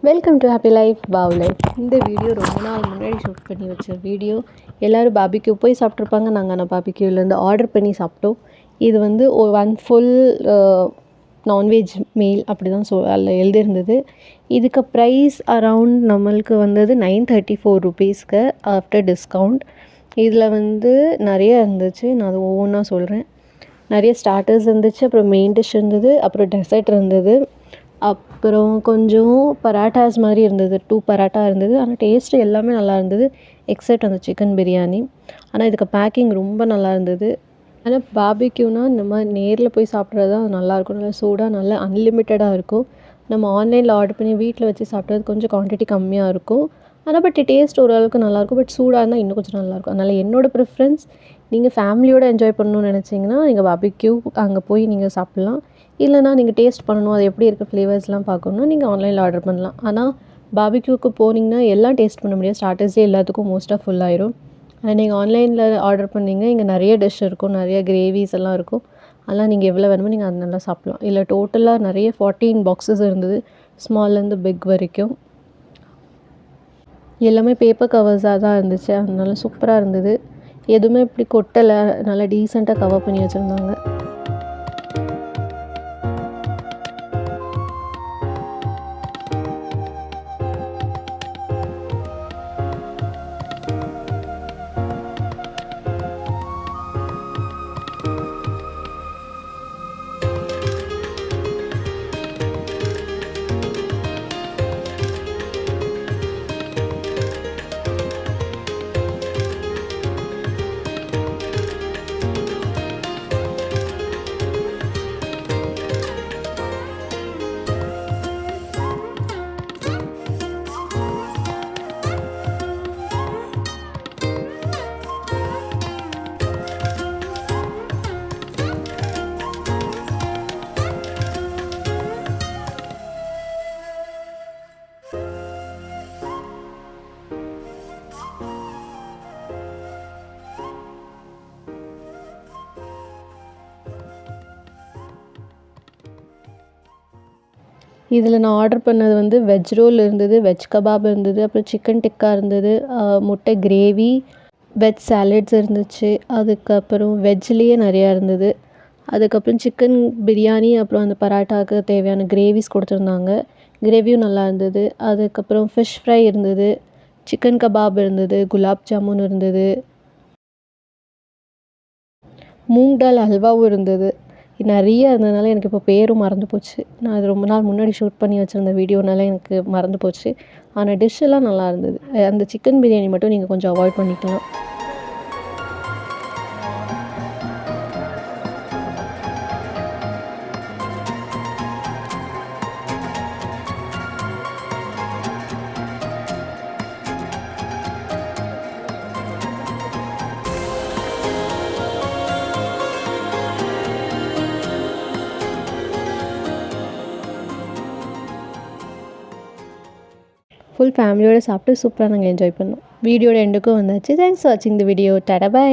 Welcome to happy life பாவ் life. இந்த video ரொம்ப நாள் முன்னாடி ஷூட் பண்ணி வச்ச வீடியோ. எல்லோரும் பாபிக்யூ போய் சாப்பிட்ருப்பாங்க. நாங்கள் ஆனால் பாபிக்யூலேருந்து ஆர்டர் பண்ணி சாப்பிட்டோம். இது வந்து ஒன் ஃபுல் நான்வெஜ் மீல் அப்படி தான் அதில் எழுதியிருந்தது. இதுக்கு ப்ரைஸ் அரவுண்ட் நம்மளுக்கு வந்தது 934 ருபீஸ்க்கு ஆஃப்டர் டிஸ்கவுண்ட். இதில் வந்து நிறைய இருந்துச்சு. நான் அது ஒவ்வொன்றா சொல்கிறேன். நிறைய ஸ்டார்டர்ஸ் இருந்துச்சு, அப்புறம் மெயின் டிஷ் இருந்தது, அப்புறம் டெசர்ட் இருந்தது, அப்புறம் கொஞ்சம் பராட்டாஸ் மாதிரி இருந்தது. 2 பராட்டா இருந்தது. ஆனால் டேஸ்ட்டு எல்லாமே நல்லா இருந்தது எக்ஸப்ட் அந்த சிக்கன் பிரியாணி. ஆனால் இதுக்கு பேக்கிங் ரொம்ப நல்லா இருந்தது. ஆனால் பாபிக்யூனா இந்த மாதிரி நேரில் போய் சாப்பிட்றது தான் நல்லாயிருக்கும். நல்லா சூடாக நல்லா அன்லிமிட்டடாக இருக்கும். நம்ம ஆன்லைனில் ஆர்டர் பண்ணி வீட்டில் வச்சு சாப்பிட்றது கொஞ்சம் குவான்டிட்டி கம்மியாக இருக்கும். ஆனால் பட் டேஸ்ட் ஓரளவுக்கு நல்லாயிருக்கும். பட் சூடாக இருந்தால் இன்னும் கொஞ்சம் நல்லாயிருக்கும். அதனால் என்னோடய ப்ரிஃபரன்ஸ், நீங்கள் ஃபேமிலியோடு என்ஜாய் பண்ணணும்னு நினச்சிங்கன்னா நீங்கள் பாபிக்யூ அங்கே போய் நீங்கள் சாப்பிட்லாம். இல்லைனா நீங்கள் டேஸ்ட் பண்ணணும், அது எப்படி இருக்குது ஃப்ளேவர்ஸ்லாம் பார்க்கணுன்னா நீங்கள் ஆன்லைனில் ஆர்டர் பண்ணலாம். ஆனால் பாபிக்யூக்கு போனீங்கன்னா எல்லாம் டேஸ்ட் பண்ண முடியாது. ஸ்டார்டர்ஸே எல்லாத்துக்கும் மோஸ்ட்டாக ஃபுல் ஆயிரும். நீங்கள் ஆன்லைனில் ஆர்டர் பண்ணிங்கன்னா இங்கே நிறைய டிஷ் இருக்கும், நிறைய கிரேவிஸ் எல்லாம் இருக்கும். அதெல்லாம் நீங்கள் எவ்வளோ வேணுமோ நீங்கள் அது நல்லா சாப்பிட்லாம். இல்லை டோட்டலாக நிறைய 14 பாக்ஸஸ் இருந்தது, ஸ்மால்லேருந்து பிக் வரைக்கும். எல்லாமே பேப்பர் கவர்ஸாக தான் இருந்துச்சு. அதனால சூப்பராக இருந்தது. எதுவுமே இப்படி கொட்டலை, நல்லா டீசெண்டாக கவர் பண்ணி வச்சுருந்தாங்க. இதில் நான் ஆர்டர் பண்ணது வந்து வெஜ் ரோல் இருந்தது, வெஜ் கபாப் இருந்தது, அப்புறம் சிக்கன் டிக்கா இருந்தது, முட்டை கிரேவி, வெஜ் சாலட்ஸ் இருந்துச்சு, அதுக்கப்புறம் வெஜ்லேயே நிறையா இருந்தது. அதுக்கப்புறம் சிக்கன் பிரியாணி, அப்புறம் அந்த பராட்டாவுக்கு தேவையான கிரேவிஸ் கொடுத்துருந்தாங்க. கிரேவியும் நல்லா இருந்தது. அதுக்கப்புறம் ஃபிஷ் ஃப்ரை இருந்தது, சிக்கன் கபாப் இருந்தது, குலாப் ஜாமுன் இருந்தது, மூங் தால் ஹல்வாவும் இருந்தது. நிறைய இருந்ததுனால எனக்கு இப்போ பேரும் மறந்து போச்சு. நான் அது ரொம்ப நாள் முன்னாடி ஷூட் பண்ணி வச்சுருந்த வீடியோனால எனக்கு மறந்து போச்சு. ஆனால் டிஷ் எல்லாம் நல்லா இருந்தது. அந்த சிக்கன் பிரியாணி மட்டும் நீங்கள் கொஞ்சம் அவாய்ட் பண்ணிக்கலாம். ஃபுல் ஃபேமிலியோடு சாப்பிட்டு சூப்பராக நாங்கள் என்ஜாய் பண்ணோம். வீடியோட எண்டுக்கும் வந்தாச்சு. தேங்க்ஸ் ஃபார் வாட்சிங் தி வீடியோ. Tata bye.